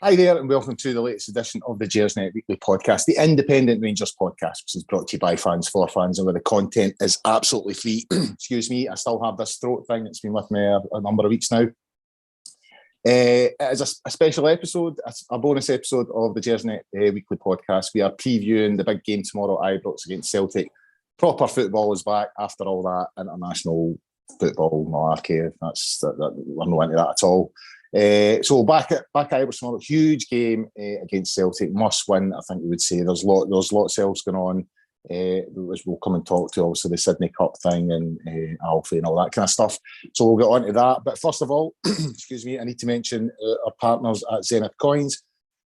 Hi there, and welcome to the latest edition of the Gersnet Weekly Podcast, the independent Rangers podcast, which is brought to you by fans for fans, and where the content is absolutely free. Excuse me, I still have this throat thing. It's been with me a number of weeks now. It is a special episode, a bonus episode of the Gersnet Weekly Podcast. We are previewing the big game tomorrow, Ibrox against Celtic. Proper football is back after all that international football malarkey. We're not into that at all. So back at Ibrox tomorrow, huge game against Celtic, must win. I think we would say there's lots else going on, which we'll come and talk to. Also the Sydney Cup thing and Alfie and all that kind of stuff. So we'll get on to that. But first of all, excuse me, I need to mention our partners at Gersnet Coins,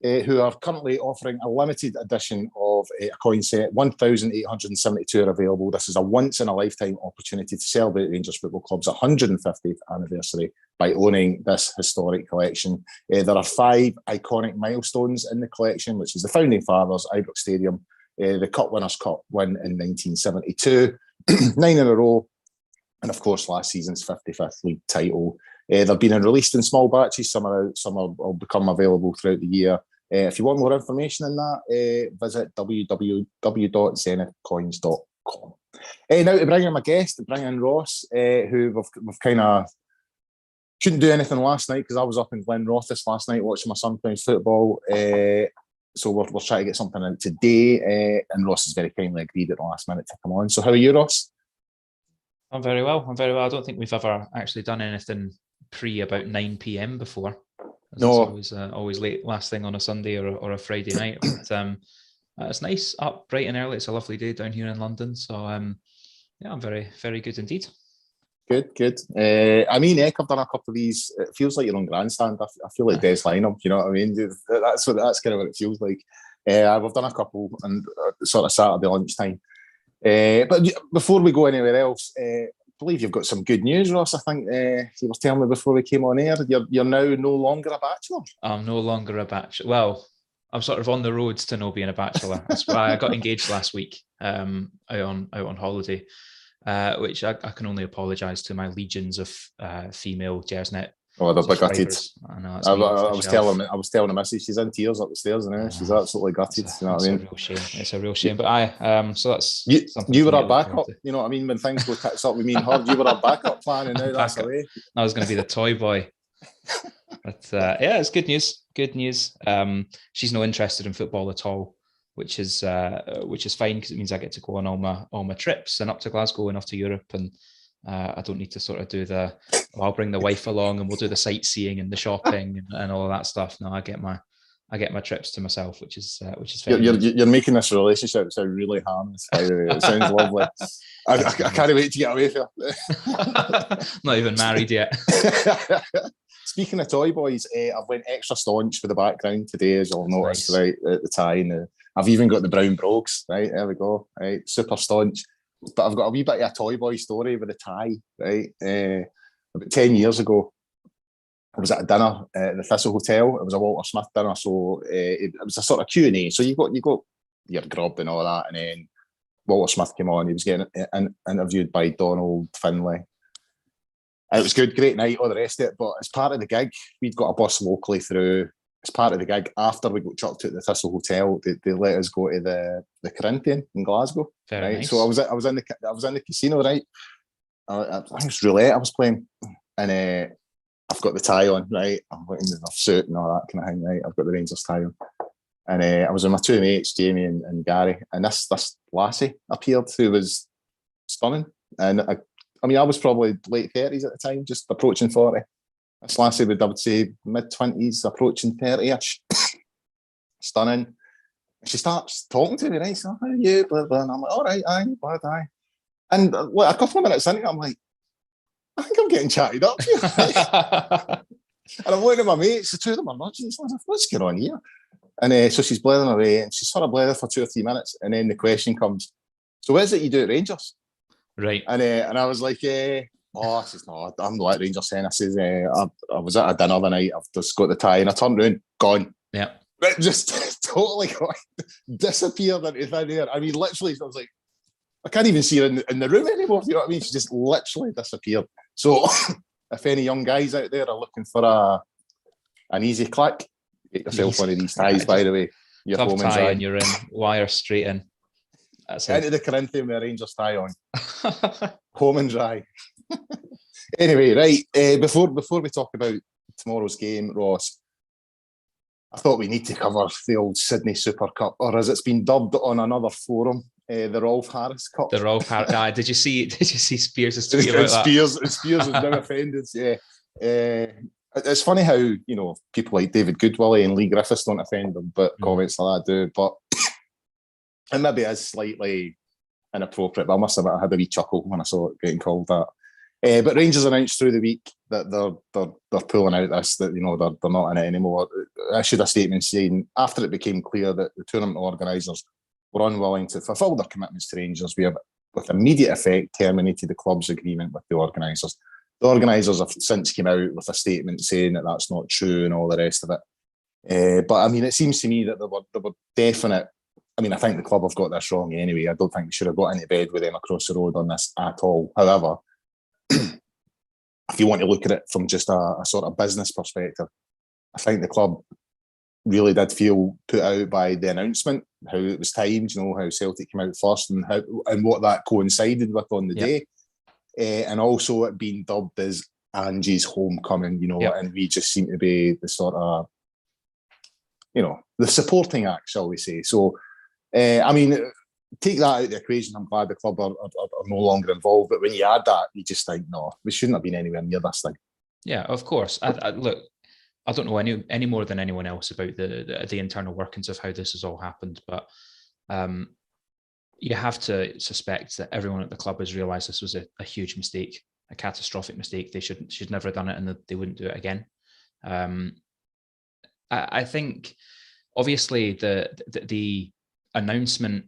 who are currently offering a limited edition of a coin set. 1,872 are available. This is a once-in-a-lifetime opportunity to celebrate Rangers Football Club's 150th anniversary by owning this historic collection. There are 5 iconic milestones in the collection, which is the founding fathers, Ibrox Stadium, the Cup Winners' Cup win in 1972, 9 in a row, and of course last season's 55th league title. They've been released in small batches. Some are out, some will become available throughout the year. If you want more information on that, visit www.zenithcoins.com. Now to bring in my guest, bring in Ross, who we've kind of couldn't do anything last night because I was up in Glenrothes last night watching my son play football. So we're trying to get something in today, and Ross has very kindly agreed at the last minute to come on. So how are you, Ross? I'm very well. I don't think we've ever actually done anything pre about 9 p.m. before. No, it's always late, last thing on a Sunday or a Friday night. But it's nice, up bright and early. It's a lovely day down here in London. So I'm very, very good indeed. Good. I mean, I've done a couple of these. It feels like you're on grandstand. I feel like Des Lynam. You know what I mean? That's kind of what it feels like. We've done a couple and sort of Saturday lunchtime. But before we go anywhere else, I believe you've got some good news, Ross. I think you were telling me before we came on air, you're now no longer a bachelor. I'm no longer a bachelor. Well, I'm sort of on the road to no being a bachelor. That's why I got engaged last week, out on holiday, which I can only apologise to my legions of female Gersnet. Oh, they're gutted. I know. I was telling the missus, she's in tears up the stairs, and she's absolutely gutted. You know what I mean? It's a real shame. But so that's you were our backup. You know what I mean? When things go tits up with me and her, you were our backup plan, and now that's away. I was going to be the toy boy. But it's good news. Good news. She's not interested in football at all, which is fine because it means I get to go on all my trips and up to Glasgow and off to Europe, and I don't need to sort of do I'll bring the wife along and we'll do the sightseeing and the shopping and all of that stuff. No, I get my trips to myself, which is fair. You're making this relationship sound really harmless. By the way, it sounds lovely. I can't wait to get away from it. Not even married yet. Speaking of toy boys, I've went extra staunch for the background today, as you'll notice, nice. Right at the tie. And I've even got the brown brogues. Right, there we go. Right, super staunch. But I've got a wee bit of a toy boy story with a tie. Right, about 10 years ago, I was at a dinner at the Thistle Hotel. It was a Walter Smith dinner, so it was a sort of Q&A. So you got your grub and all that, and then Walter Smith came on. He was getting interviewed by Donald Finlay. And it was good, great night, all the rest of it. But as part of the gig, we'd got a bus locally through. As part of the gig, after we got chucked at the Thistle Hotel, they let us go to the Corinthian in Glasgow. Very right, nice. So I was in the casino, right. I think it was roulette I was playing, and I've got the tie on, right. I'm wearing the suit and all that kind of thing, right. I've got the Rangers tie on, and I was with my 2 mates, Jamie and Gary, and this lassie appeared who was stunning, and I was probably late 30s at the time, just approaching 40. This lassie I would say mid-20s, approaching 30ish. Stunning. She starts talking to me, right? So, how are you? Blah, blah. And I'm like, all right, aye, blah, aye. And a couple of minutes in, I'm like, I think I'm getting chatted up here. And I'm looking at my mates, the two of them are nudging. What's going on here? And so she's blathering away, and she's sort of blathered for 2 or 3 minutes. And then the question comes, so what is it you do at Rangers? Right. And I was like, I says, no, I'm not at Rangers saying. I says, I was at a dinner the night, I've just got the tie, and I turned around, gone. Yeah. But just totally disappeared into thin air. I mean, literally, I was like, I can't even see her in the room anymore. You know what I mean? She just literally disappeared. So if any young guys out there are looking for an easy click, Get yourself one of these ties, by the way. Your club home tie and and you're in, wire straight in. That's into the Corinthian with a Rangers tie on. Home and dry. Anyway, right, before we talk about tomorrow's game, Ross, I thought we need to cover the old Sydney Super Cup, or as it's been dubbed on another forum, the Rolf Harris Cup. The Rolf Harris. Did you see Spears' tweet about that? Spears has been offended. Yeah. It's funny how, people like David Goodwillie and Lee Griffiths don't offend them, but comments like that do. But and maybe it is slightly inappropriate, but I must admit I had a wee chuckle when I saw it getting called that. But Rangers announced through the week that they're pulling out this, that they're not in it anymore. I issued a statement saying after it became clear that the tournament organisers were unwilling to fulfil their commitments to Rangers, we have with immediate effect terminated the club's agreement with the organisers. The organisers have since come out with a statement saying that that's not true and all the rest of it. But I mean, it seems to me that there were definite. I mean, I think the club have got this wrong anyway. I don't think they should have got into bed with them across the road on this at all. However, if you want to look at it from just a sort of business perspective, I think the club really did feel put out by the announcement, how it was timed, how Celtic came out first and what that coincided with on the day. And also it being dubbed as Angie's homecoming, and we just seem to be the sort of, the supporting act, shall we say. So, I mean, take that out of the equation. I'm glad the club are no longer involved. But when you add that, you just think, no, we shouldn't have been anywhere near this thing. Yeah, of course. Look, I don't know any more than anyone else about the internal workings of how this has all happened, but you have to suspect that everyone at the club has realised this was a huge mistake, a catastrophic mistake. They should never have done it, and they wouldn't do it again. I think, obviously, the announcement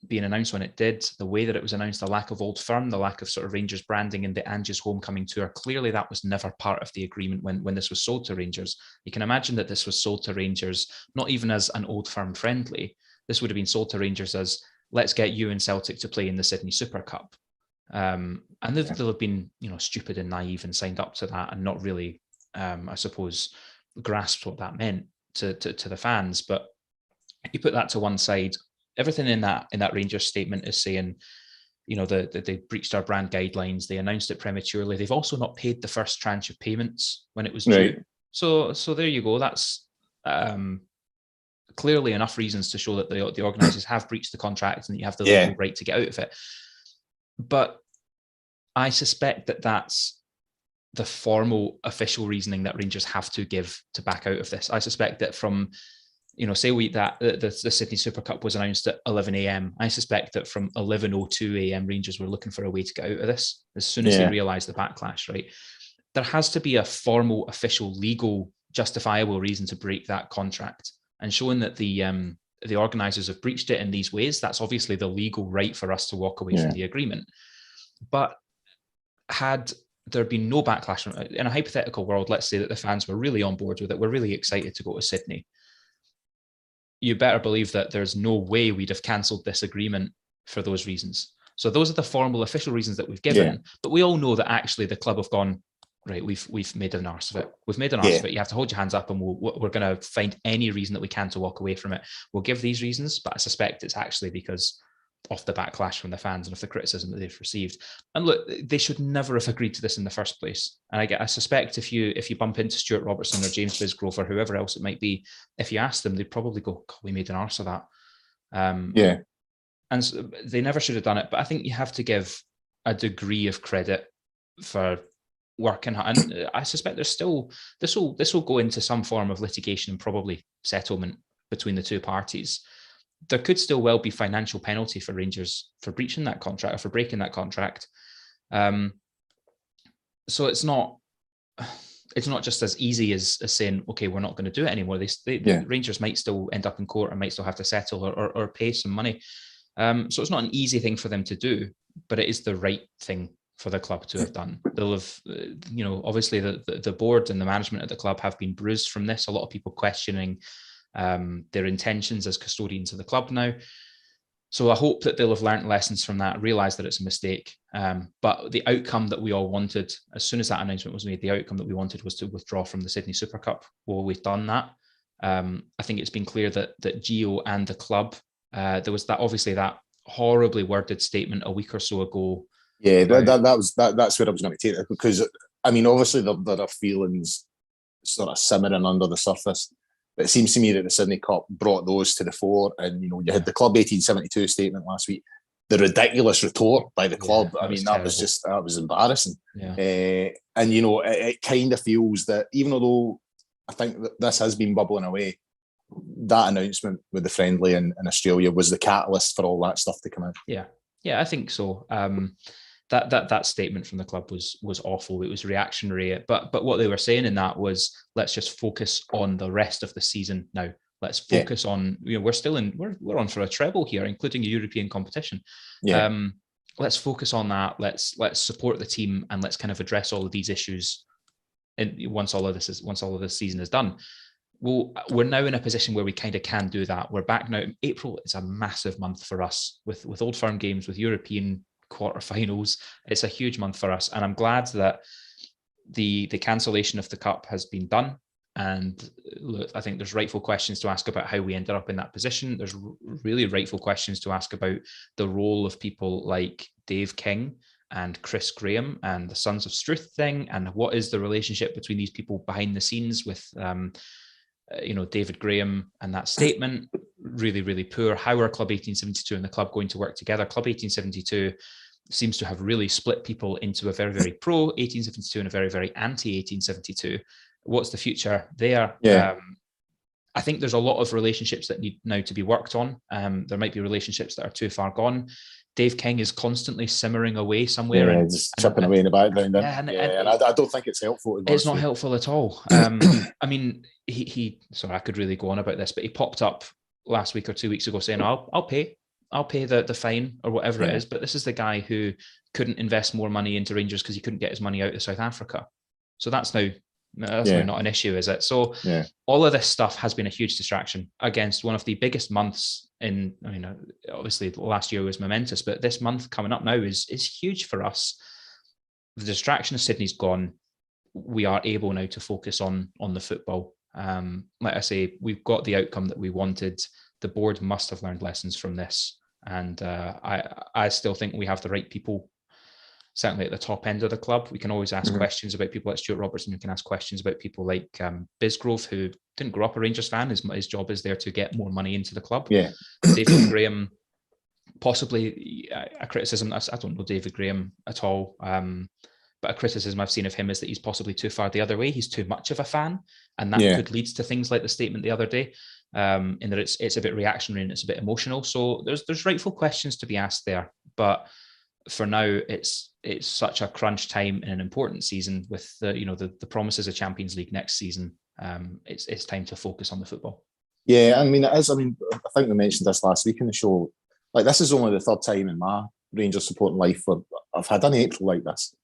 being announced when it did, the way that it was announced, the lack of Old Firm, the lack of sort of Rangers branding and the Angie's Homecoming tour, clearly that was never part of the agreement when this was sold to Rangers. You can imagine that this was sold to Rangers not even as an Old Firm friendly. This would have been sold to Rangers as, let's get you and Celtic to play in the Sydney Super Cup. And they'll have been, stupid and naive and signed up to that and not really, I suppose, grasped what that meant to the fans. But you put that to one side, everything in that Rangers statement is saying, they breached our brand guidelines. They announced it prematurely. They've also not paid the first tranche of payments when it was due. Right. So there you go. That's clearly enough reasons to show that the organisers have breached the contract and that you have the legal right to get out of it. But I suspect that that's the formal official reasoning that Rangers have to give to back out of this. I suspect that from, say the Sydney Super Cup was announced at 11 a.m. I suspect that from 11:02 a.m. Rangers were looking for a way to get out of this as soon as they realised the backlash, right? There has to be a formal, official, legal, justifiable reason to break that contract, and showing that the organisers have breached it in these ways, that's obviously the legal right for us to walk away from the agreement. But had there been no backlash, in a hypothetical world, let's say that the fans were really on board with it, we're really excited to go to Sydney, you better believe that there's no way we'd have cancelled this agreement for those reasons. So those are the formal official reasons that we've given, but we all know that actually the club have gone, right, we've made an arse of it. We've made an arse of it. You have to hold your hands up, and we're going to find any reason that we can to walk away from it. We'll give these reasons, but I suspect it's actually because of the backlash from the fans and of the criticism that they've received. And look, they should never have agreed to this in the first place. And I suspect if you bump into Stuart Robertson or James Bisgrove or whoever else it might be, if you ask them, they'd probably go, God, we made an arse of that. And so they never should have done it. But I think you have to give a degree of credit for working hard. And I suspect there's still, this will go into some form of litigation and probably settlement between the two parties. There could still well be financial penalty for Rangers for breaching that contract or for breaking that contract. So it's not just as easy as saying, okay, we're not going to do it anymore. Rangers might still end up in court and might still have to settle or pay some money. So it's not an easy thing for them to do, but it is the right thing for the club to have done. They'll have, obviously the board and the management of the club have been bruised from this. A lot of people questioning their intentions as custodians of the club now. So I hope that they'll have learned lessons from that, realised that it's a mistake. But the outcome that we all wanted, as soon as that announcement was made, the outcome that we wanted was to withdraw from the Sydney Super Cup. Well, we've done that. I think it's been clear that Gio and the club, there was that horribly worded statement a week or so ago. Yeah, that's where I was going to take it, because I mean, obviously there are feelings sort of simmering under the surface, but it seems to me that the Sydney Cup brought those to the fore. And you had the Club 1872 statement last week, the ridiculous retort by the club. I mean, that was embarrassing. Yeah. And it kind of feels that, even although I think that this has been bubbling away, that announcement with the friendly in Australia was the catalyst for all that stuff to come in. Yeah, I think so. That statement from the club was awful. It was reactionary, but what they were saying in that was, let's just focus on the rest of the season now. Let's focus on, we're on for a treble here, including a European competition. Yeah. Let's focus on that. Let's support the team, and let's kind of address all of these issues once all of this season is done. Well, we're now in a position where we kind of can do that. We're back now. April is a massive month for us with Old Firm games, with European quarterfinals. It's a huge month for us, and I'm glad that the cancellation of the cup has been done. And look, I think there's rightful questions to ask about how we ended up in that position. There's really rightful questions to ask about the role of people like Dave King and Chris Graham and the Sons of Struth thing, and what is the relationship between these people behind the scenes with David Graham and that statement. Really, really poor. How are Club 1872 and the club going to work together? Club 1872 seems to have really split people into a very, very pro 1872 and a very, very anti 1872. What's the future there? Yeah. I think there's a lot of relationships that need now to be worked on. There might be relationships that are too far gone. Dave King is constantly simmering away somewhere. Yeah, just chipping away in the background. And I don't think it's helpful. It's not helpful at all. I mean, sorry, I could really go on about this, but he popped up last week or 2 weeks ago saying, I'll pay the fine or whatever it is. But this is the guy who couldn't invest more money into Rangers because he couldn't get his money out of South Africa. So that's now not an issue, is it? So all of this stuff has been a huge distraction against one of the biggest months obviously last year was momentous, but this month coming up now is huge for us. The distraction of Sydney's gone. We are able now to focus on the football. Like I say, we've got the outcome that we wanted. The board must have learned lessons from this. And I still think we have the right people, certainly at the top end of the club. We can always ask questions about people like Stuart Robertson. We can ask questions about people like Bisgrove, who didn't grow up a Rangers fan. His job is there to get more money into the club. Yeah. David Graham, possibly a criticism. I don't know David Graham at all. But a criticism I've seen of him is that he's possibly too far the other way. He's too much of a fan. And that could lead to things like the statement the other day, in that it's a bit reactionary and it's a bit emotional. So there's rightful questions to be asked there. But for now, it's such a crunch time in an important season with the promises of Champions League next season. It's time to focus on the football. Yeah, I mean, it is. I mean, I think we mentioned this last week in the show. Like, this is only the third time in my Rangers supporting life where I've had an April like this.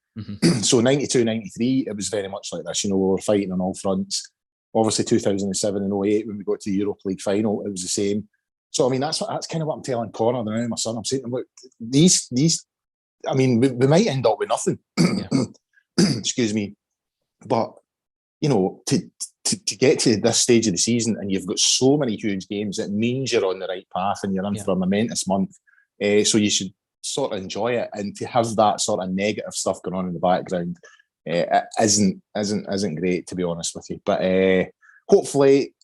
So 92, 93, it was very much like this. We were fighting on all fronts. Obviously 2007 and 08, when we got to the Europa League final, it was the same. So I mean, that's kind of what I'm telling Connor now, my son. I'm saying, look, these. I mean, we might end up with nothing. Excuse me, but to get to this stage of the season, and you've got so many huge games, it means you're on the right path and you're in for a momentous month. So you should sort of enjoy it, and to have that sort of negative stuff going on in the background it isn't great, to be honest with you. But hopefully,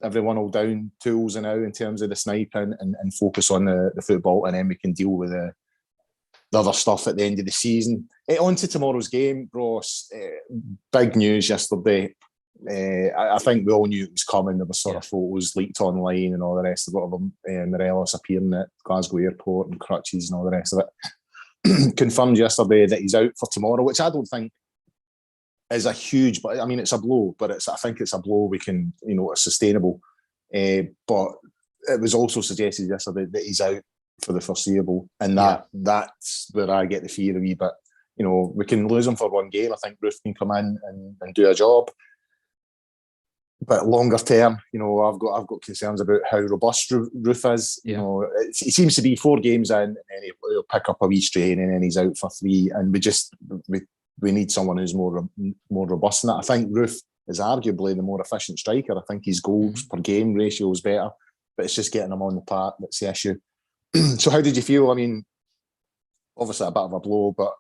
everyone will down tools now in terms of the sniping and focus on the football, and then we can deal with the other stuff at the end of the season. On to tomorrow's game, Ross. Big news yesterday. I think we all knew it was coming. There were sort of photos leaked online and all the rest of it. Morelos appearing at Glasgow Airport and crutches and all the rest of it. Confirmed yesterday that he's out for tomorrow, which I don't think is a huge, but I mean, it's a blow, but I think it's a blow we can, it's sustainable. But it was also suggested yesterday that he's out for the foreseeable, and that's where I get the fear a wee bit. We can lose him for one game. I think Ruth can come in and do a job. But longer term, I've got concerns about how robust Ruth is. He seems to be 4 games in, and then he'll pick up a wee strain, and then he's out for 3. And we need someone who's more robust than that. I think Ruth is arguably the more efficient striker. I think his goals per game ratio is better, but it's just getting him on the park that's the issue. So how did you feel? I mean, obviously a bit of a blow, but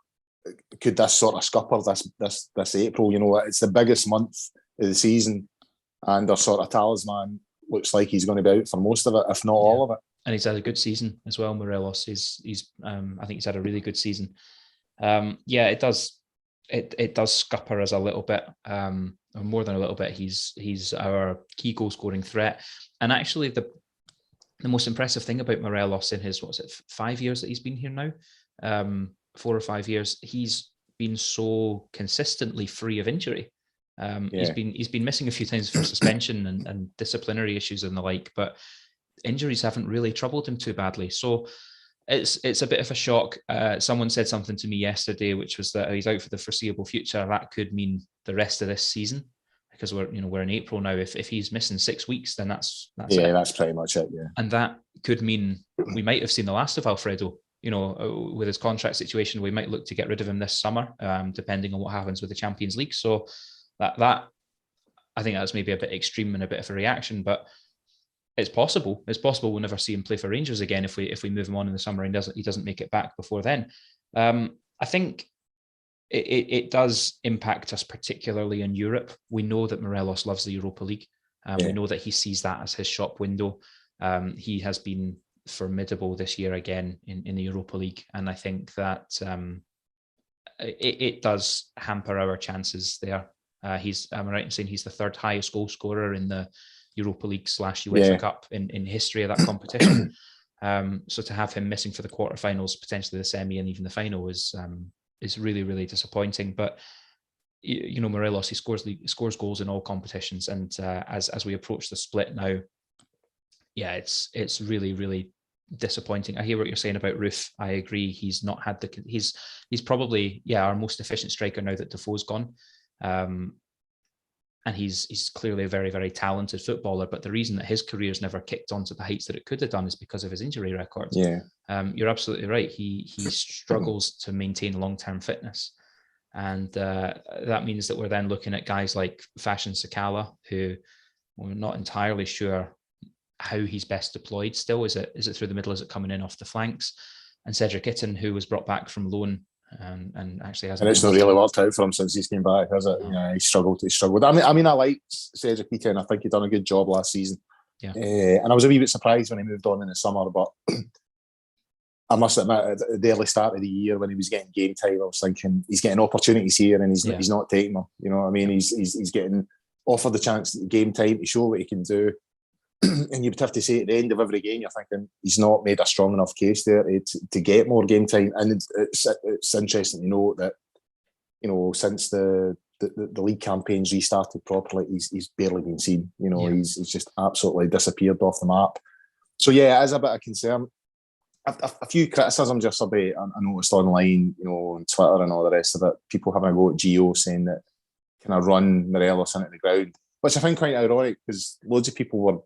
could this sort of scupper this April? You know, it's the biggest month of the season, and our sort of talisman looks like he's going to be out for most of it, if not all of it. And he's had a good season as well, Morelos. He's I think he's had a really good season. It does scupper us a little bit, or more than a little bit. He's our key goal scoring threat, and actually the most impressive thing about Morelos in his 5 years that he's been here now, 4 or 5 years, he's been so consistently free of injury. He's been missing a few times for suspension and disciplinary issues and the like, but injuries haven't really troubled him too badly. So it's a bit of a shock. Someone said something to me yesterday, which was that he's out for the foreseeable future. That could mean the rest of this season, because we're in April now. If he's missing 6 weeks, then that's it. That's pretty much it. Yeah, and that could mean we might have seen the last of Alfredo. With his contract situation, we might look to get rid of him this summer, depending on what happens with the Champions League. So that I think that's maybe a bit extreme and a bit of a reaction, but it's possible. It's possible we'll never see him play for Rangers again if we move him on in the summer and he doesn't make it back before then. I think it does impact us, particularly in Europe. We know that Morelos loves the Europa League. We know that he sees that as his shop window. He has been formidable this year again in the Europa League, and I think that it does hamper our chances there. Am I right in saying he's the third highest goal scorer in the Europa League / UEFA Cup in history of that competition? So to have him missing for the quarterfinals, potentially the semi, and even the final is really, really disappointing. But Morelos, he scores goals in all competitions, and as we approach the split now, it's really, really disappointing. I hear what you're saying about Roof. I agree. He's not had he's probably our most efficient striker now that Defoe's gone. And he's clearly a very, very talented footballer, but the reason that his career's never kicked on to the heights that it could have done is because of his injury record. You're absolutely right. He struggles to maintain long-term fitness, and that means that we're then looking at guys like Fashion Sakala, who we're not entirely sure how he's best deployed still. Is it through the middle? Is it coming in off the flanks? And Cedric Itten, who was brought back from loan and actually hasn't. And it's not really worked out for him since he's came back, has it? No. Yeah, he struggled. I mean, I like Cedric Itten. I think he done a good job last season. Yeah. And I was a wee bit surprised when he moved on in the summer, but I must admit, at the early start of the year when he was getting game time, I was thinking he's getting opportunities here and he's not taking them. You know what I mean? He's getting offered the chance at game time to show what he can do. And you would have to say at the end of every game, you're thinking he's not made a strong enough case there to get more game time. And it's interesting to note that, since the league campaign's restarted properly, he's barely been seen. He's just absolutely disappeared off the map. So yeah, it is a bit of concern. A few criticisms yesterday I noticed online, on Twitter and all the rest of it. People having a go at Gio saying that kind of run Morelos into the ground, which I find quite ironic because loads of people were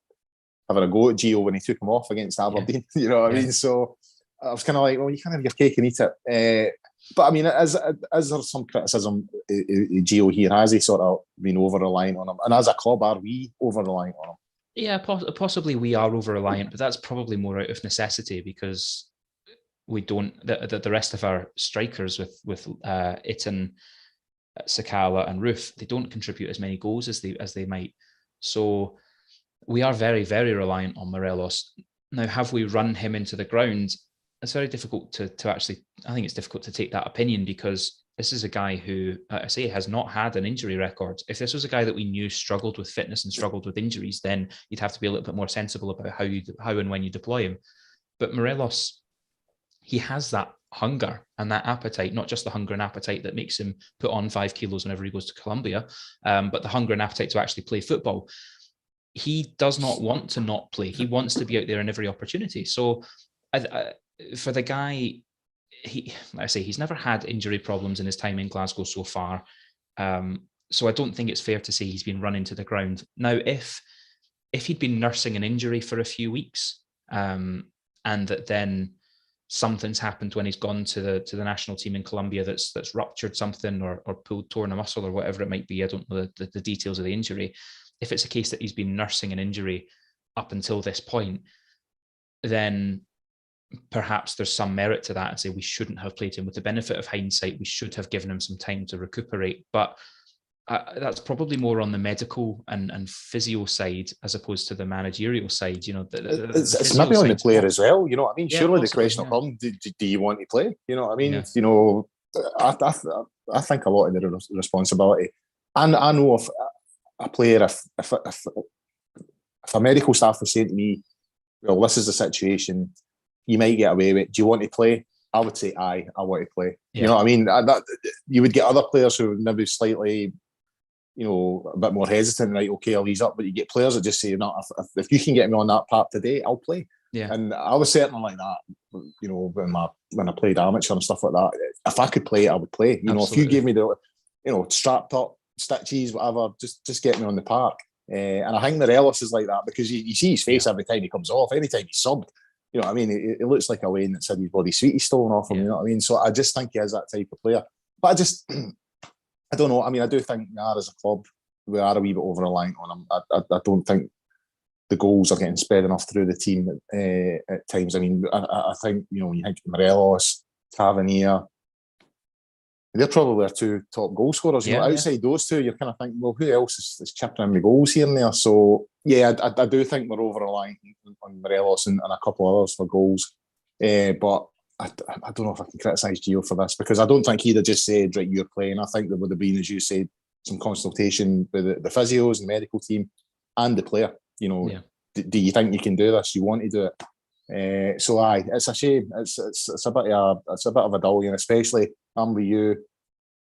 having a go at Gio when he took him off against Aberdeen. You know what I mean? So I was kind of like, well, you can't have your cake and eat it. But I mean, is there some criticism Gio here? Has he sort of been over-reliant on him? And as a club, are we over-reliant on him? Yeah, possibly we are over-reliant, but that's probably more out of necessity because we don't. The rest of our strikers with Itten, Sakala, and Roof, they don't contribute as many goals as they might. So we are very, very reliant on Morelos. Now, have we run him into the ground? It's very difficult to actually. I think it's difficult to take that opinion because this is a guy who, I say, has not had an injury record. If this was a guy that we knew struggled with fitness and struggled with injuries, then you'd have to be a little bit more sensible about how and when you deploy him. But Morelos, he has that hunger and that appetite, not just the hunger and appetite that makes him put on 5 kilos whenever he goes to Colombia, but the hunger and appetite to actually play football. He does not want to not play. He wants to be out there in every opportunity. So for the guy, he's never had injury problems in his time in Glasgow so far. So I don't think it's fair to say he's been run into the ground. Now, if he'd been nursing an injury for a few weeks, and that then something's happened when he's gone to the national team in Colombia that's ruptured something or torn a muscle or whatever it might be. I don't know the details of the injury. If it's a case that he's been nursing an injury up until this point, then perhaps there's some merit to that and say we shouldn't have played him. With the benefit of hindsight, we should have given him some time to recuperate. But that's probably more on the medical and physio side as opposed to the managerial side. You know, it's maybe on the player as well. You know what I mean? Yeah, surely possibly, the question will come: do you want to play? You know what I mean? Yeah. You know, I think a lot of the responsibility. And I know if a player, if a medical staff was saying to me, "Well, this is the situation. You might get away with it. Do you want to play?" I would say, "Aye, I want to play." Yeah. You know what I mean? You would get other players who would maybe slightly, you know, a bit more hesitant, right? Okay, I'll ease up. But you get players that just say, "No, if you can get me on that part today, I'll play." Yeah. And I was certainly like that, you know, when I played amateur and stuff like that. If I could play, I would play. You know, if you gave me the, you know, strapped up, stitches, whatever, just get me on the park. And I think Morelos is like that because you see his face every time he comes off, anytime he's subbed. You know what I mean? It looks like a Wayne that's had his body sweetie stolen off him, you know what I mean? So I just think he is that type of player. But I don't know. I mean, I do think as a club, we are a wee bit over-reliant on him. I don't think the goals are getting spread enough through the team at times. I mean, I think, you know, when you think Morelos, Tavernier, they're probably our two top goal scorers. You know, outside those two, you're kind of thinking, well, who else is chipping in the goals here and there? So, yeah, I do think we're over-reliant on Morelos and a couple of others for goals. But I don't know if I can criticise Gio for this because I don't think he'd have just said, right, you're playing. I think there would have been, as you said, some consultation with the physios and the medical team and the player. You know, do you think you can do this? You want to do it? So aye, it's a shame. It's a bit of a dull, and especially I'm with you.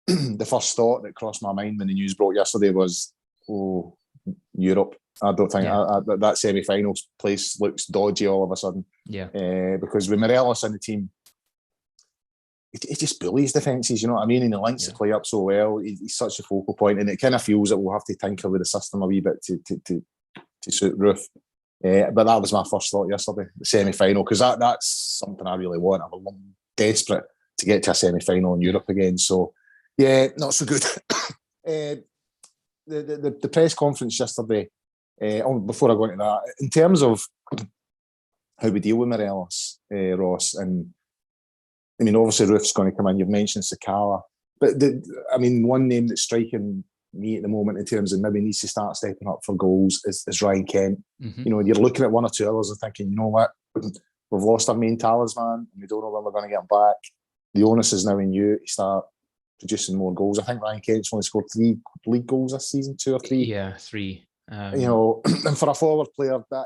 The first thought that crossed my mind when the news broke yesterday was, oh, Europe. I don't think that semi-final place looks dodgy all of a sudden. Yeah. Because with Morelos in the team, he just bullies defences, you know what I mean? And he links the play up so well. He's such a focal point, and it kind of feels that we'll have to tinker with the system a wee bit to suit Ruth. But that was my first thought yesterday, the semi-final, because that's something I really want. I'm desperate to get to a semi-final in Europe again. So, yeah, not so good. The press conference yesterday, before I go into that, in terms of how we deal with Morelos, Ross, and I mean, obviously Ruth's going to come in. You've mentioned Sakala, but one name that's striking me at the moment in terms of maybe needs to start stepping up for goals is Ryan Kent. Mm-hmm. You know, you're looking at one or two others and thinking, you know what, we've lost our main talisman and we don't know when we're going to get him back. The onus is now in you to start producing more goals. I think Ryan Kent's only scored 3 league goals this season, 2 or 3. Yeah, 3. You know, and for a forward player, I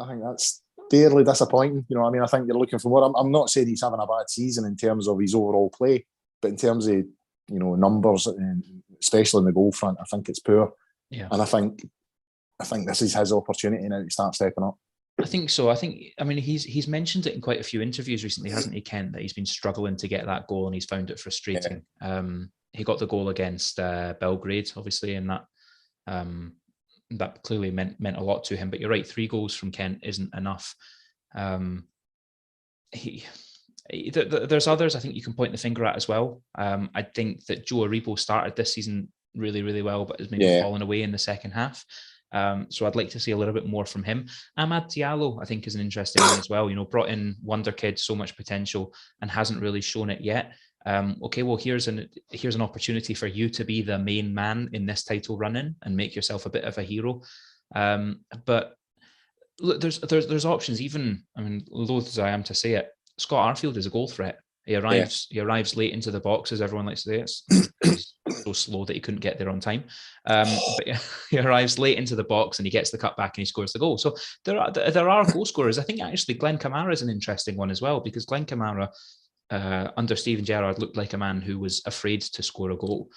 think that's fairly disappointing. You know, I mean, I think you're looking for more. I'm not saying he's having a bad season in terms of his overall play, but in terms of, you know, numbers, and especially in the goal front, I think it's poor. Yeah. And I think this is his opportunity now to start stepping up. I think so. I mean, he's mentioned it in quite a few interviews recently, hasn't he, Kent, that he's been struggling to get that goal and he's found it frustrating. Yeah. He got the goal against Belgrade, obviously, and that clearly meant a lot to him. But you're right, 3 goals from Kent isn't enough. There's others I think you can point the finger at as well. I think that Joe Aribo started this season really, really well, but has maybe fallen away in the second half. So I'd like to see a little bit more from him. Amad Diallo, I think, is an interesting one as well. You know, brought in wonder kid, so much potential, and hasn't really shown it yet. Okay, well, here's an opportunity for you to be the main man in this title run-in and make yourself a bit of a hero. But look, there's options. Even, I mean, loath as I am to say it, Scott Arfield is a goal threat. He arrives late into the box, as everyone likes to say. It's so slow that he couldn't get there on time. But he arrives late into the box and he gets the cut back and he scores the goal. So there are goal scorers. I think actually Glenn Kamara is an interesting one as well, because Glenn Kamara under Steven Gerrard looked like a man who was afraid to score a goal.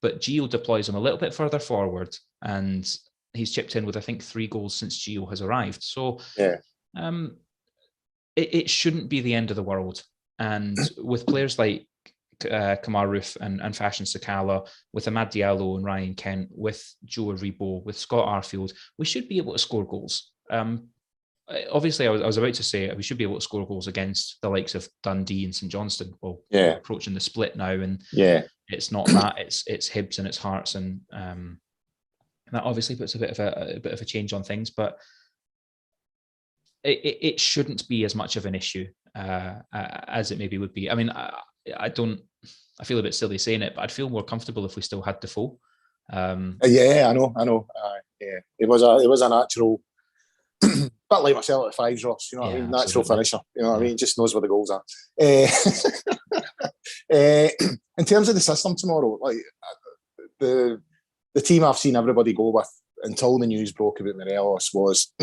But Gio deploys him a little bit further forward and he's chipped in with, I think, 3 goals since Gio has arrived. So it shouldn't be the end of the world. And with players like Kamar Roof and Fashion Sakala, with Amad Diallo and Ryan Kent, with Joe Aribo, with Scott Arfield, we should be able to score goals. obviously, I was about to say we should be able to score goals against the likes of Dundee and St Johnstone. Well, we're approaching the split now, and it's not that, it's Hibs and it's Hearts, and that obviously puts a bit of a change on things, but it shouldn't be as much of an issue as it maybe would be. I mean, I feel a bit silly saying it, but I'd feel more comfortable if we still had Defoe. I know. It was a natural, but like myself at the fives, Ross, you know what I mean? Natural absolutely. Finisher, you know what I mean? Just knows where the goals are. In terms of the system tomorrow, like the team I've seen everybody go with until the news broke about Morelos was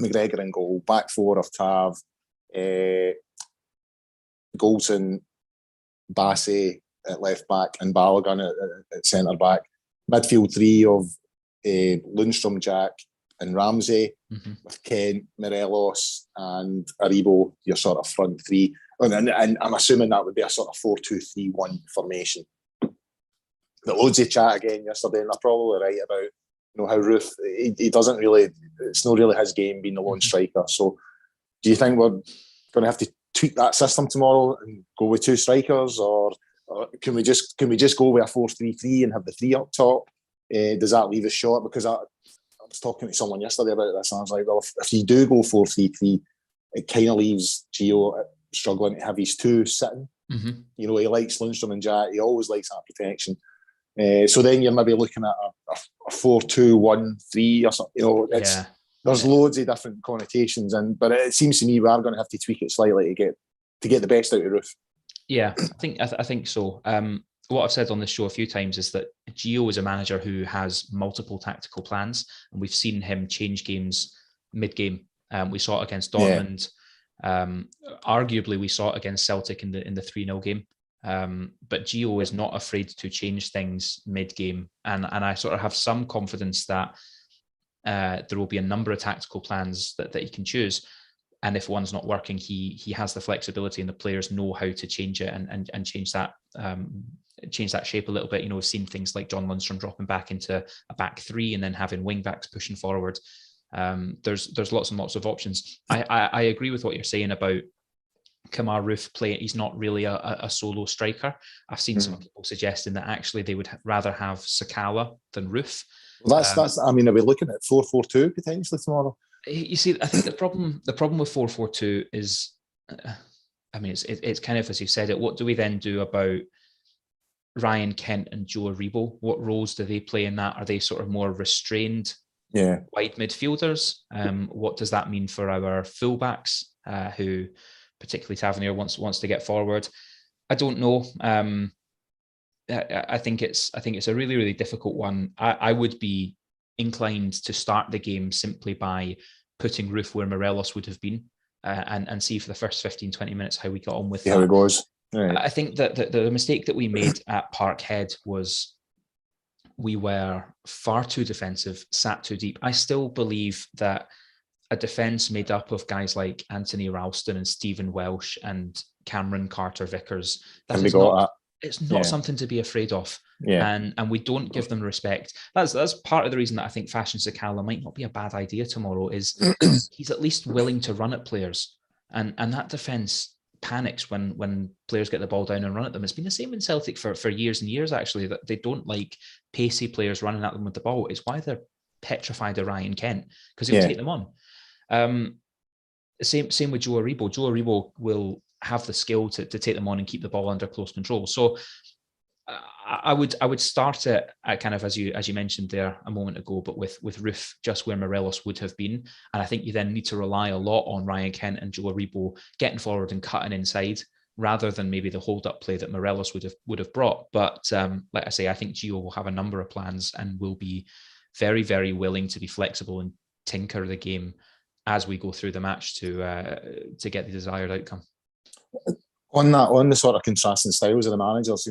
McGregor in goal, back four of Tav, Goldson, Bassey at left back, and Balogun at centre back. Midfield three of Lundstrom, Jack, and Ramsey, with Kent, Morelos, and Aribo, your sort of front three. And I'm assuming that would be a sort of 4-2-3-1 formation. The loads of chat again yesterday, and they're probably right about how Roof, he doesn't really, it's not really his game being the lone striker. So do you think we're going to have to tweak that system tomorrow and go with two strikers, or can we just go with a 4-3-3 and have the three up top? Does that leave us short? Because I was talking to someone yesterday about this, and I was like, well, if you do go 4-3-3, it kind of leaves Gio struggling to have his two sitting. He likes Lundstrom and Jack. He always likes that protection. So then you're maybe looking at a 4-2-1-3 or something. There's loads of different connotations, but it seems to me we are going to have to tweak it slightly to get the best out of Roof. Yeah, I think so. What I've said on this show a few times is that Gio is a manager who has multiple tactical plans, and we've seen him change games mid-game. We saw it against Dortmund. Arguably, we saw it against Celtic in the 3-0 game. But Gio is not afraid to change things mid-game, and I sort of have some confidence that there will be a number of tactical plans that he can choose. And if one's not working, he has the flexibility, and the players know how to change it and change that shape a little bit. We've seen things like John Lundstrom dropping back into a back three and then having wing backs pushing forward. There's lots and lots of options. I agree with what you're saying about Kemar Roof playing. He's not really a solo striker. I've seen some people suggesting that actually they would rather have Sakala than Roof. Well, that's. I mean, are we looking at 4-4-2 potentially tomorrow? You see, I think the problem with 4-4-2 is, it's kind of as you said it. What do we then do about Ryan Kent and Joe Aribo? What roles do they play in that? Are they sort of more restrained, wide midfielders? What does that mean for our fullbacks, who particularly Tavernier wants to get forward? I don't know. I think it's a really, really difficult one. I would be inclined to start the game simply by putting Roof where Morelos would have been, and see for the first 15-20 minutes how we got on with that. How it goes. Right. I think that the mistake that we made at Parkhead was we were far too defensive, sat too deep. I still believe that a defence made up of guys like Anthony Ralston and Stephen Welsh and Cameron Carter-Vickers, it's not something to be afraid of. And we don't give them respect. That's part of the reason that I think Fashion Sakala might not be a bad idea tomorrow, is he's at least willing to run at players. And that defence panics when players get the ball down and run at them. It's been the same in Celtic for years and years, actually, that they don't like pacey players running at them with the ball. It's why they're petrified of Ryan Kent, because he'll take them on. Same with Joe Aribo. Joe Aribo will have the skill to take them on and keep the ball under close control. So I would start it at kind of as you mentioned there a moment ago, but with Roof just where Morelos would have been. And I think you then need to rely a lot on Ryan Kent and Joe Aribo getting forward and cutting inside, rather than maybe the hold-up play that Morelos would have brought. But like I say, I think Gio will have a number of plans and will be very, very willing to be flexible and tinker the game as we go through the match to get the desired outcome. On the sort of contrasting styles of the managers,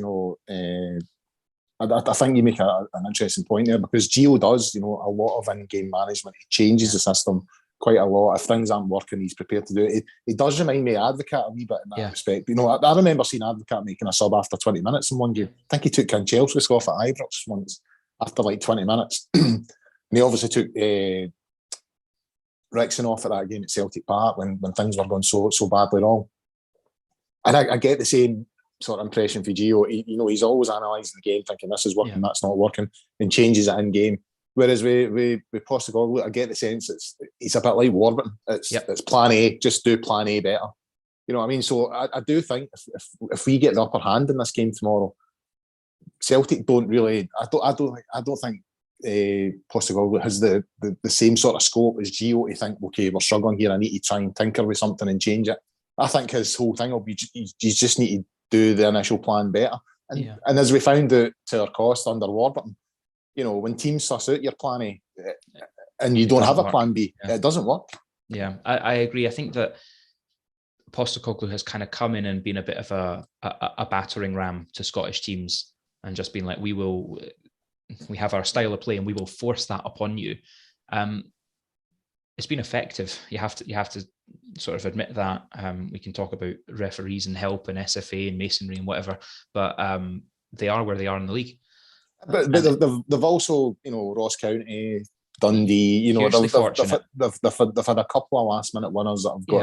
I think you make an interesting point there, because Gio does, a lot of in-game management. He changes the system quite a lot. If things aren't working, he's prepared to do it. He does remind me of Advocat a wee bit in that respect. I remember seeing Advocat making a sub after 20 minutes in one game. I think he took Kanchelskis off at Ibrox once after like 20 minutes. And he obviously took Rixon off at that game at Celtic Park when things were going so badly wrong. And I get the same sort of impression for Gio. He's always analysing the game, thinking this is working, that's not working, and changes it in game. Whereas with Postecoglou, I get the sense it's a bit like Warburton. It's plan A, just do plan A better. You know what I mean? So I do think if we get the upper hand in this game tomorrow, Celtic don't really. I don't think Postecoglou has the same sort of scope as Gio to think, okay, we're struggling here, I need to try and tinker with something and change it. I think his whole thing will be you just need to do the initial plan better. And as we found out to our cost under Warburton, when teams suss out your plan A and you don't have a plan B, it doesn't work. Yeah, I agree. I think that Postecoglou has kind of come in and been a bit of a battering ram to Scottish teams and just been like, we have our style of play and we will force that upon you. It's been effective. You have to sort of admit that. We can talk about referees and help and SFA and masonry and whatever, but they are where they are in the league. But they've also, Ross County, Dundee, they've had a couple of last minute winners that have got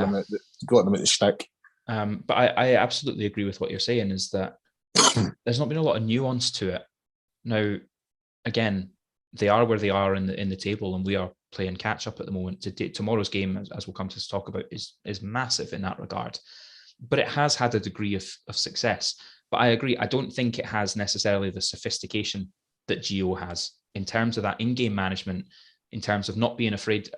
them at the stick. But I absolutely agree with what you're saying, is that there's not been a lot of nuance to it. Now, again, they are where they are in the table, and we are playing catch up at the moment. Tomorrow's game, as we'll come to talk about, is massive in that regard. But it has had a degree of success. But I agree, I don't think it has necessarily the sophistication that Gio has in terms of that in-game management, in terms of not being afraid.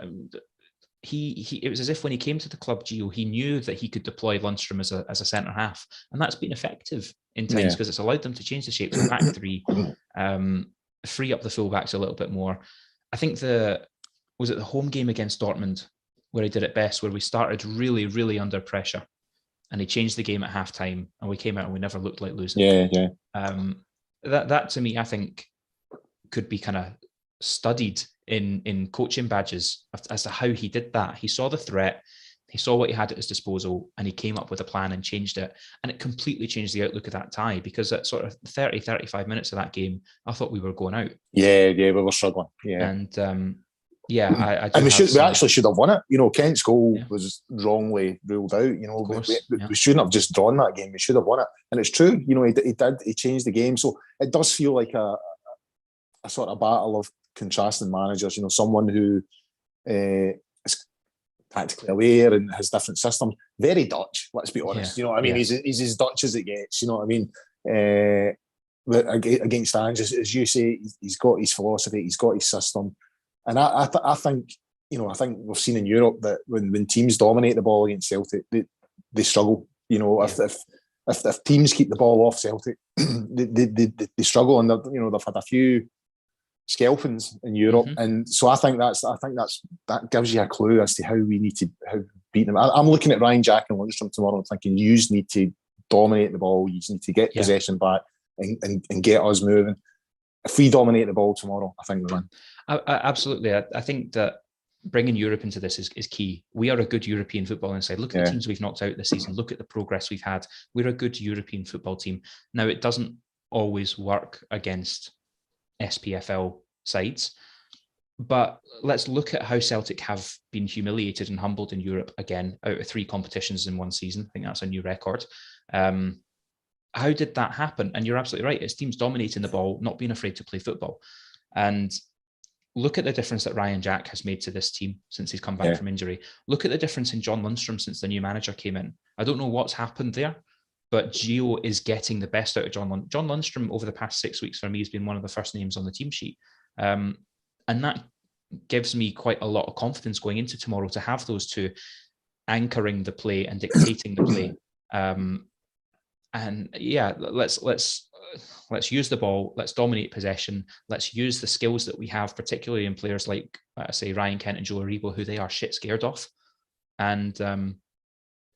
It was as if when he came to the club, Gio, he knew that he could deploy Lundstram as a centre half, and that's been effective in times because it's allowed them to change the shape of the back three, free up the fullbacks a little bit more. I think was it the home game against Dortmund where he did it best, where we started really, really under pressure, and he changed the game at halftime, and we came out and we never looked like losing. That to me, I think, could be kind of studied in coaching badges as to how he did that. He saw the threat, he saw what he had at his disposal, and he came up with a plan and changed it. And it completely changed the outlook of that tie, because at sort of 30, 35 minutes of that game, I thought we were going out. Yeah, we were struggling. Yeah. And I and we actually should have won it. Kent's goal was wrongly ruled out. We shouldn't have just drawn that game. We should have won it. And it's true. He changed the game. So it does feel like a sort of battle of contrasting managers. Someone who is tactically aware and has different systems. Very Dutch, let's be honest. He's as Dutch as it gets. Against Ange, as you say, he's got his philosophy, he's got his system. And I think we've seen in Europe that when teams dominate the ball against Celtic, they struggle. If teams keep the ball off Celtic, they struggle, and they've had a few scalpings in Europe, and so I think that gives you a clue as to how we need to beat them. I'm looking at Ryan Jack and Lundstram tomorrow and thinking, you need to dominate the ball, you need to get possession back and get us moving. If we dominate the ball tomorrow, I think we win. Absolutely. I think that bringing Europe into this is key. We are a good European football inside. Look at the teams we've knocked out this season. Look at the progress we've had. We're a good European football team. Now, it doesn't always work against SPFL sides, but let's look at how Celtic have been humiliated and humbled in Europe again, out of 3 competitions in one season. I think that's a new record. How did that happen? And you're absolutely right. It's teams dominating the ball, not being afraid to play football. And look at the difference that Ryan Jack has made to this team since he's come back from injury. Look at the difference in John Lundstram since the new manager came in. I don't know what's happened there, but Gio is getting the best out of John Lundstram over the past 6 weeks. For me, has been one of the first names on the team sheet. And that gives me quite a lot of confidence going into tomorrow to have those two anchoring the play and dictating the play. And let's use the ball. Let's dominate possession. Let's use the skills that we have, particularly in players like, say, Ryan Kent and Joe Aribo, who they are shit scared of. And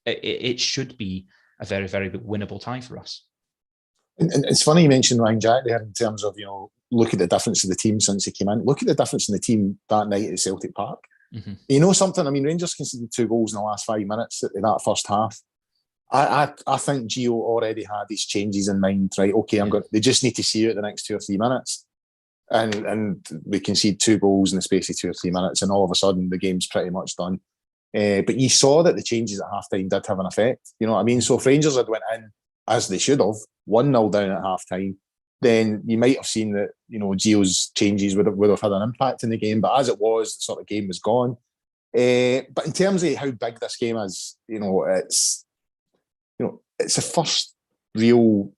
it should be a very, very winnable tie for us. And it's funny you mentioned Ryan Jack there in terms of, look at the difference of the team since he came in. Look at the difference in the team that night at Celtic Park. Something? I mean, Rangers conceded 2 goals in the last 5 minutes in that first half. I think Gio already had these changes in mind, right? Okay, they just need to see you at the next 2 or 3 minutes. and we concede 2 goals in the space of 2 or 3 minutes, and all of a sudden the game's pretty much done. But you saw that the changes at half-time did have an effect. You know what I mean? So if Rangers had went in, as they should have, 1-0 down at half-time, then you might have seen that, you know, Gio's changes would have had an impact in the game. But as it was, the sort of game was gone. But in terms of how big this game is, it's the first real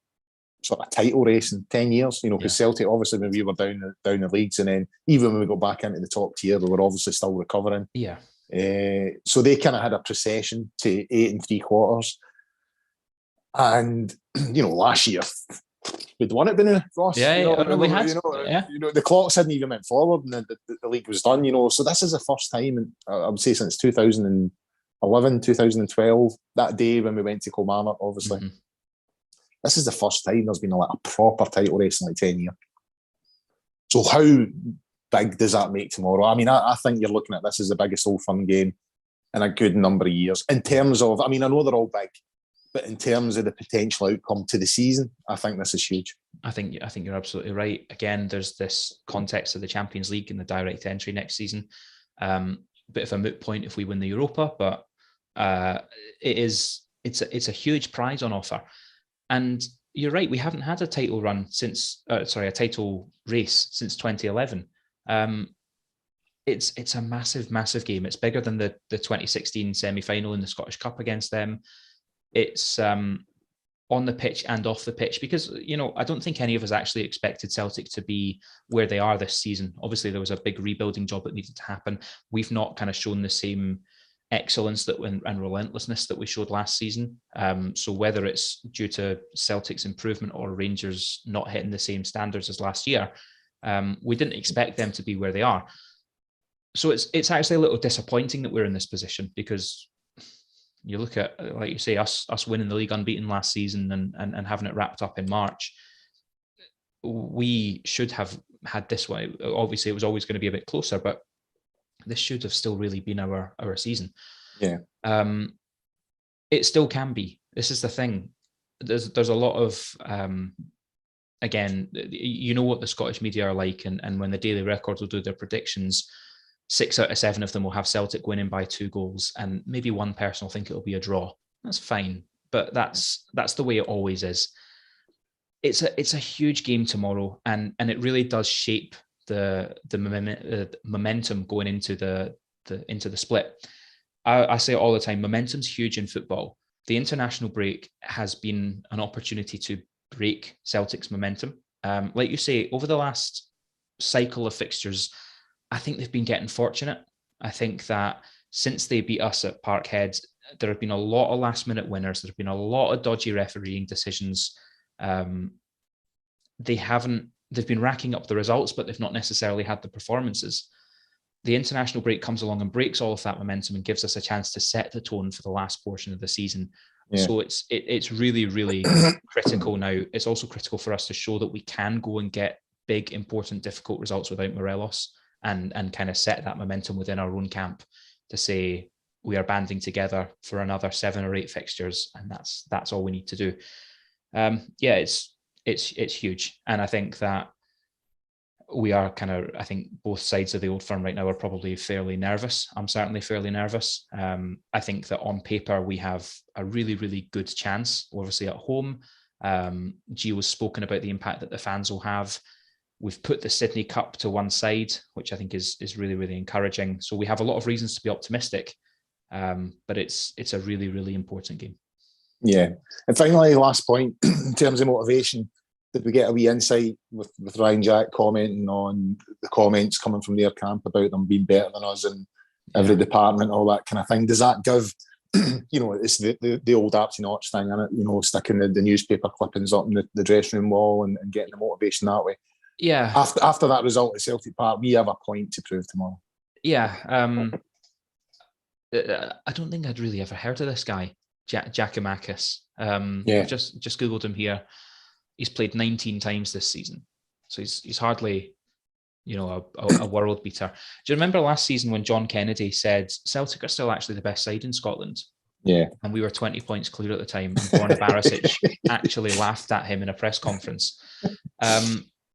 sort of title race in 10 years, because Celtic, obviously, when we were down the leagues, and then even when we got back into the top tier, we were obviously still recovering. Yeah. So they kind of had a procession to 8 3/4. And, last year, we'd won it, didn't we, Ross? We had. The clocks hadn't even went forward, and the league was done, So this is the first time, and I would say since 2011, 2012, that day when we went to Kilmarnock, obviously. Mm-hmm. This is the first time there's been a proper title race in 10 years. So how big does that make tomorrow? I mean, I think you're looking at this as the biggest Old Firm game in a good number of years. In terms of, I know they're all big, but in terms of the potential outcome to the season, I think this is huge. I think you're absolutely right. Again, there's this context of the Champions League and the direct entry next season. Bit of a moot point if we win the Europa, but it's a huge prize on offer. And you're right, we haven't had a title run a title race since 2011. It's a massive, massive game. It's bigger than the 2016 semi-final in the Scottish Cup against them. It's on the pitch and off the pitch, because, I don't think any of us actually expected Celtic to be where they are this season. Obviously, there was a big rebuilding job that needed to happen. We've not kind of shown the same excellence and relentlessness that we showed last season. So whether it's due to Celtic's improvement or Rangers not hitting the same standards as last year, we didn't expect them to be where they are. So it's actually a little disappointing that we're in this position, because you look at, like you say, us winning the league unbeaten last season and having it wrapped up in March. We should have had this way. Obviously, it was always going to be a bit closer, but this should have still really been our season. Yeah. It still can be. This is the thing. There's a lot of, again, what the Scottish media are like, and when the Daily Record will do their predictions, 6 out of 7 of them will have Celtic winning by 2 goals, and maybe one person will think it'll be a draw. That's fine, but that's the way it always is. It's a huge game tomorrow, and it really does shape the momentum going into the split. I say it all the time, momentum's huge in football. The international break has been an opportunity to break Celtic's momentum. Like you say, over the last cycle of fixtures, I think they've been getting fortunate. I think that since they beat us at Parkhead, there have been a lot of last-minute winners. There have been a lot of dodgy refereeing decisions. They've been racking up the results, but they've not necessarily had the performances. The international break comes along and breaks all of that momentum and gives us a chance to set the tone for the last portion of the season. Yeah. So it's really, really critical now. It's also critical for us to show that we can go and get big, important, difficult results without Morelos, and kind of set that momentum within our own camp to say we are banding together for another 7 or 8 fixtures, and that's all we need to do. It's huge, and I think that we are I think both sides of the Old Firm right now are probably fairly nervous. I'm certainly fairly nervous. I think that on paper we have a really, really good chance. Obviously at home, Gio's spoken about the impact that the fans will have. We've put the Sydney Cup to one side, which I think is really, really encouraging. So we have a lot of reasons to be optimistic, but it's a really, really important game. Yeah. And finally, last point, in terms of motivation, did we get a wee insight with Ryan Jack commenting on the comments coming from their camp about them being better than us in every department, all that kind of thing? Does that give, it's the old Archie Notch thing, isn't it? Sticking the newspaper clippings up in the dressing room wall and getting the motivation that way. Yeah. After that result at Celtic Park, we have a point to prove tomorrow. Yeah. I don't think I'd really ever heard of this guy, Giacomakis. I've just Googled him here. He's played 19 times this season. So he's hardly, a world beater. Do you remember last season when John Kennedy said Celtic are still actually the best side in Scotland? Yeah. And we were 20 points clear at the time. And Borna Barisic actually laughed at him in a press conference.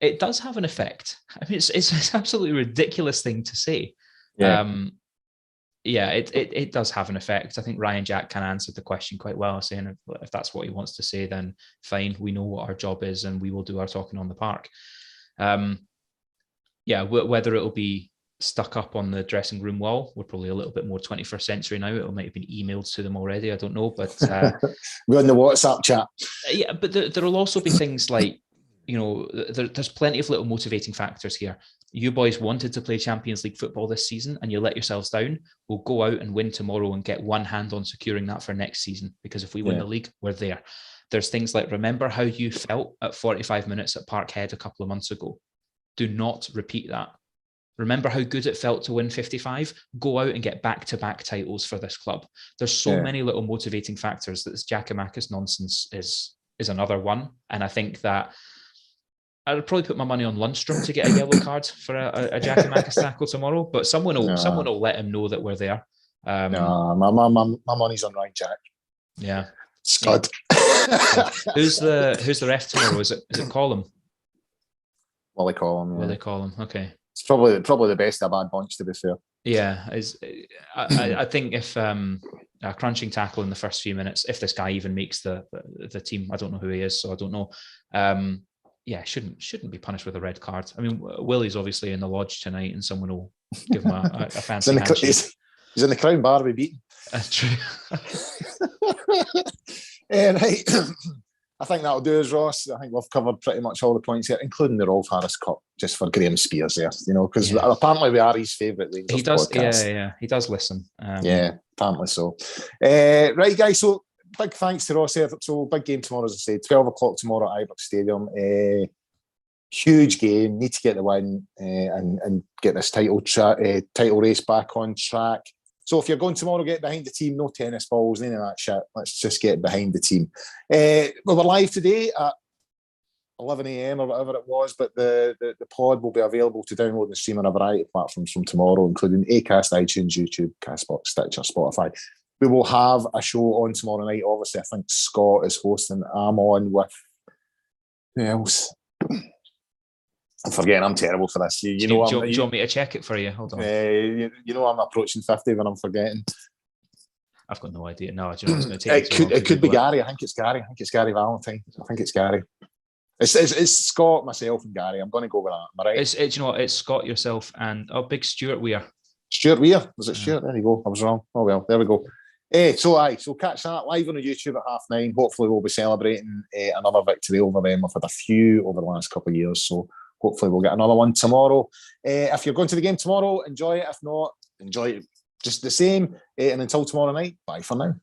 it does have an effect. I mean, it's an absolutely ridiculous thing to say. Yeah. It does have an effect. I think Ryan Jack kind of answered the question quite well, saying if that's what he wants to say, then fine. We know what our job is, and we will do our talking on the park. Whether it'll be stuck up on the dressing room wall, we're probably a little bit more 21st century now. It might have been emailed to them already. I don't know, but we're in the WhatsApp chat. Yeah, but there will also be things like, there's plenty of little motivating factors here. You boys wanted to play Champions League football this season and you let yourselves down. We'll go out and win tomorrow and get one hand on securing that for next season, because if we win the league, we're there. There's things like, remember how you felt at 45 minutes at Parkhead a couple of months ago. Do not repeat that. Remember how good it felt to win 55? Go out and get back-to-back titles for this club. There's so many little motivating factors that this Giakoumakis nonsense is another one. And I think that I'd probably put my money on Lundstrom to get a yellow card for a Giakoumakis tackle tomorrow, but someone will let him know that we're there. No, my money's on Ryan Jack. Yeah, Scud. Yeah. Who's the ref tomorrow? Is it Colin? Willie Collum. Willie Collum. Okay. It's probably the best of a bad bunch, to be fair. Yeah, I think if a crunching tackle in the first few minutes, if this guy even makes the team, I don't know who he is, so I don't know. Shouldn't be punished with a red card. I mean, Willie's obviously in the lodge tonight, and someone will give him a fancy handshake. He's in the Crown Bar we beat. That's true. Right. I think that'll do us, Ross. I think we've covered pretty much all the points here, including the Rolf Harris Cup, just for Graham Spears there, because apparently we are his favourite Rangers he does, podcast. He does listen. Apparently so. Right, guys, so big thanks to Ross here. So big game tomorrow, as I said, 12 o'clock tomorrow at Ibrox Stadium. Huge game, need to get the win and get this title race back on track. So if you're going tomorrow, get behind the team. No tennis balls, none of that shit. Let's just get behind the team. We were live today at 11 a.m. or whatever it was, but the pod will be available to download and stream on a variety of platforms from tomorrow, including Acast, iTunes, YouTube, Castbox, Stitcher, Spotify. We will have a show on tomorrow night. Obviously, I think Scott is hosting. I'm on with who else? I'm forgetting. I'm terrible for this. Do you want me to check it for you? Hold on. I'm approaching 50 when I'm forgetting. I've got no idea. No, do you know what's going to take? It could be Gary. I think it's Gary. Valentine. I think it's Gary. It's Scott, myself, and Gary. I'm going to go with that. Am I right? It's Scott, yourself, and big Stuart Weir. Stuart Weir? Was it Stuart? There you go. I was wrong. Oh well, there we go. So catch that live on the YouTube at 9:30. Hopefully we'll be celebrating another victory over them. We've had a few over the last couple of years, so hopefully we'll get another one tomorrow. If you're going to the game tomorrow, enjoy it. If not, enjoy it just the same. And until tomorrow night, bye for now.